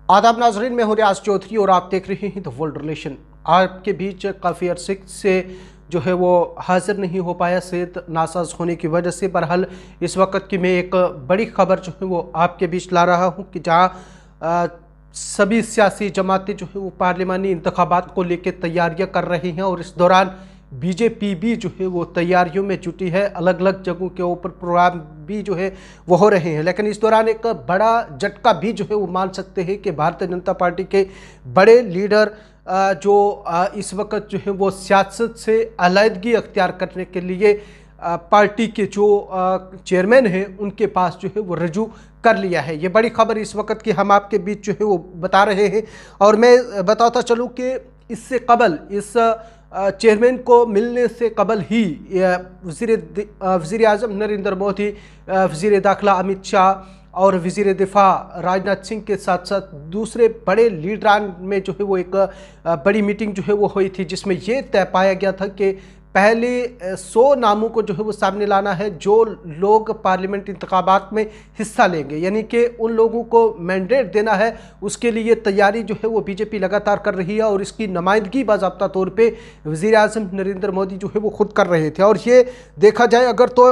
आदाब नाजरीन, मैं हूं रियाज चौधरी और आप देख रहे हैं द वर्ल्ड रिलेशन। आपके बीच काफ़ी अरसे से जो है वो हाजिर नहीं हो पाया सेहत नासाज होने की वजह से। बहरहाल इस वक्त की मैं एक बड़ी खबर जो है वो आपके बीच ला रहा हूं कि जहां सभी सियासी जमातें जो है वो पार्लिमानी इंतखाबात को लेकर तैयारियां कर रही हैं और इस दौरान बीजेपी भी जो है वो तैयारियों में जुटी है। अलग अलग जगहों के ऊपर प्रोग्राम भी जो है वो हो रहे हैं, लेकिन इस दौरान एक बड़ा झटका भी जो है वो मान सकते हैं कि भारतीय जनता पार्टी के बड़े लीडर जो इस वक्त जो है वो सियासत से अलहदगी अख्तियार करने के लिए पार्टी के जो चेयरमैन हैं उनके पास जो है वो रजू कर लिया है। ये बड़ी खबर इस वक्त की हम आपके बीच जो है वो बता रहे हैं। और मैं बताता चलूँ कि इससे कबल इस चेयरमैन को मिलने से कबल ही वज़ीर आज़म नरेंद्र मोदी, वज़ीर दाखिला अमित शाह और वज़ीर दिफा राजनाथ सिंह के साथ साथ दूसरे बड़े लीडरान में जो है वो एक बड़ी मीटिंग जो है वो हुई थी, जिसमें ये तय पाया गया था कि पहले 100 नामों को जो है वो सामने लाना है जो लोग पार्लियामेंट इंतखाबात में हिस्सा लेंगे, यानी कि उन लोगों को मैंडेट देना है। उसके लिए तैयारी जो है वो बीजेपी लगातार कर रही है और इसकी नुमाइंदगी बाज़ाब्ता तौर पे वज़ीर आज़म नरेंद्र मोदी जो है वो खुद कर रहे थे। और ये देखा जाए अगर तो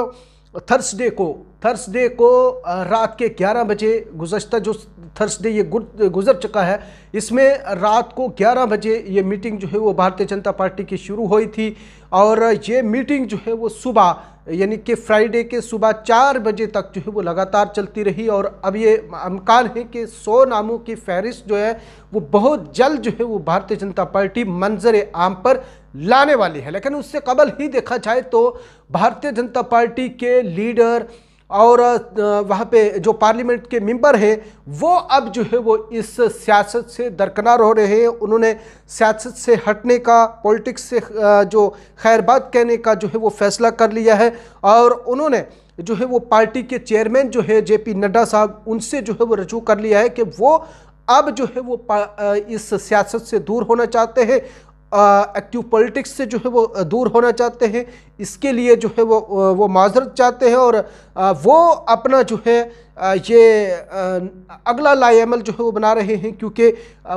थर्सडे को रात के 11 बजे, गुज़श्ता जो थर्सडे ये गुजर चुका है, इसमें रात को 11 बजे ये मीटिंग जो है वो भारतीय जनता पार्टी की शुरू हुई थी और ये मीटिंग जो है वो सुबह यानी कि फ्राइडे के सुबह 4 बजे तक जो है वो लगातार चलती रही। और अब ये इम्कान है कि 100 नामों की फहरिस्त जो है वो बहुत जल्द जो है वो भारतीय जनता पार्टी मंजर आम पर लाने वाली है। लेकिन उससे कबल ही देखा जाए तो भारतीय जनता पार्टी के लीडर और वहाँ पे जो पार्लियामेंट के मेंबर हैं वो अब जो है वो इस सियासत से दरकिनार हो रहे हैं। उन्होंने सियासत से हटने का, पॉलिटिक्स से जो खैरबाद कहने का जो है वो फैसला कर लिया है और उन्होंने जो है वो पार्टी के चेयरमैन जो है जेपी नड्डा साहब, उनसे जो है वो रजू कर लिया है कि वो अब जो है वो इस सियासत से दूर होना चाहते हैं, एक्टिव पॉलिटिक्स से जो है वो दूर होना चाहते हैं। इसके लिए जो है वो माजरत चाहते हैं और वो अपना जो है ये अगला लाएअमल जो है वो बना रहे हैं, क्योंकि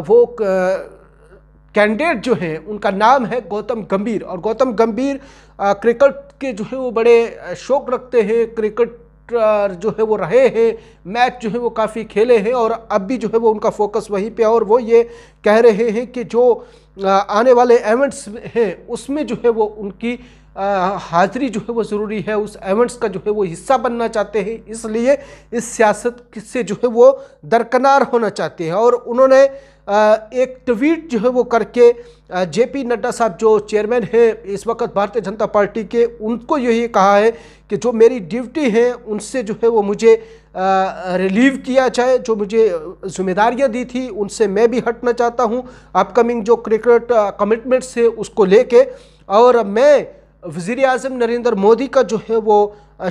वो कैंडिडेट जो हैं उनका नाम है गौतम गंभीर। और गौतम गंभीर क्रिकेट के जो है वो बड़े शौक रखते हैं, क्रिकेट जो है वो रहे हैं, मैच जो है वो काफ़ी खेले हैं और अब भी जो है वो उनका फोकस वहीं पे है। और वो ये कह रहे हैं कि जो आने वाले इवेंट्स हैं उसमें जो है वो उनकी हाज़िरी जो है वो ज़रूरी है, उस इवेंट्स का जो है वो हिस्सा बनना चाहते हैं, इसलिए इस सियासत से जो है वो दरकिनार होना चाहते हैं। और उन्होंने एक ट्वीट जो है वो करके जेपी नड्डा साहब जो चेयरमैन है इस वक्त भारतीय जनता पार्टी के, उनको यही कहा है कि जो मेरी ड्यूटी है उनसे जो है वो मुझे रिलीव किया जाए, जो मुझे जिम्मेदारियां दी थी उनसे मैं भी हटना चाहता हूं अपकमिंग जो क्रिकेट कमिटमेंट्स है उसको लेके। और मैं वज़ीर आज़म नरेंद्र मोदी का जो है वो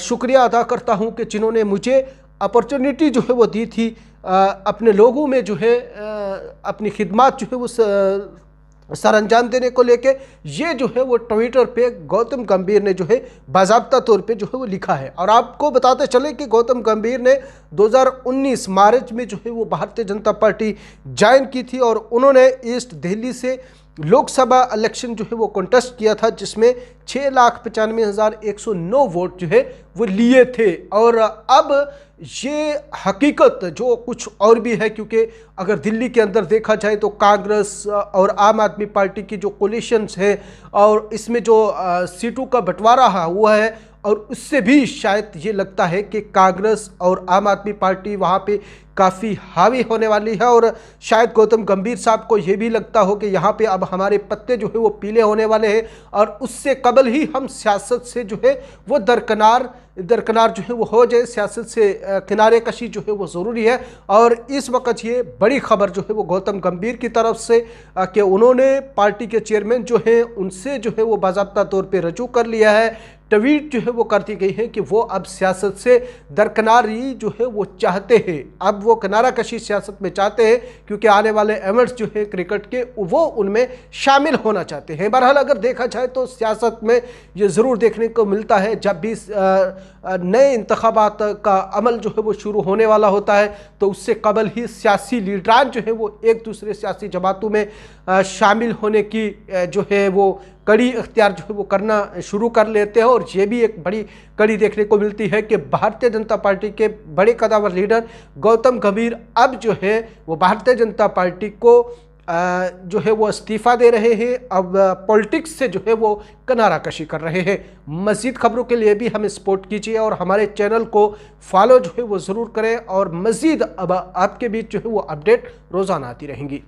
शुक्रिया अदा करता हूं कि जिन्होंने मुझे अपॉर्चुनिटी जो है वो दी थी अपने लोगों में जो है अपनी खिदमत जो है वो सर अंजाम देने को लेके। ये जो है वो ट्विटर पे गौतम गंभीर ने जो है बाज़ाब्ता तौर पे जो है वो लिखा है। और आपको बताते चले कि गौतम गंभीर ने 2019 मार्च में जो है वो भारतीय जनता पार्टी ज्वाइन की थी और उन्होंने ईस्ट दिल्ली से लोकसभा इलेक्शन जो है वो कॉन्टेस्ट किया था, जिसमें 6,95,109 वोट जो है वो लिए थे। और अब ये हकीकत जो कुछ और भी है, क्योंकि अगर दिल्ली के अंदर देखा जाए तो कांग्रेस और आम आदमी पार्टी की जो कोलिशंस है और इसमें जो सीटों का बंटवारा हुआ है, और उससे भी शायद ये लगता है कि कांग्रेस और आम आदमी पार्टी वहाँ पे काफ़ी हावी होने वाली है। और शायद गौतम गंभीर साहब को ये भी लगता हो कि यहाँ पे अब हमारे पत्ते जो है वो पीले होने वाले हैं और उससे कबल ही हम सियासत से जो है वो दरकिनार जो है वो हो जाए, सियासत से किनारे कशी जो है वो ज़रूरी है। और इस वक्त ये बड़ी खबर जो है वो गौतम गंभीर की तरफ से कि उन्होंने पार्टी के चेयरमैन जो हैं उनसे जो है वो बाज़ाब्ता तौर पे रजू कर लिया है। ट्वीट जो है वो करती गई है कि वो अब सियासत से दरकिनारी जो है वो चाहते हैं, अब वो किनारा कशी सियासत में चाहते हैं, क्योंकि आने वाले इवेंट्स जो है क्रिकेट के वो उनमें शामिल होना चाहते हैं। बहरहाल अगर देखा जाए तो सियासत में ये ज़रूर देखने को मिलता है, जब भी नए इंतखाबात का अमल जो है वो शुरू होने वाला होता है, तो उससे कबल ही सियासी लीडरान जो है वो एक दूसरे सियासी जमातों में शामिल होने की जो है वो कड़ी इख्तियार जो है वो करना शुरू कर लेते हैं। और ये भी एक बड़ी कड़ी देखने को मिलती है कि भारतीय जनता पार्टी के बड़े कदावर लीडर गौतम गंभीर अब जो है वो भारतीय जनता पार्टी को जो है वो इस्तीफ़ा दे रहे हैं, अब पॉलिटिक्स से जो है वो किनारा कशी कर रहे हैं। मज़ीद खबरों के लिए भी हमें सपोर्ट कीजिए और हमारे चैनल को फॉलो जो है वो ज़रूर करें, और मज़ीद अब आपके बीच जो है वो अपडेट रोज़ाना आती रहेंगी।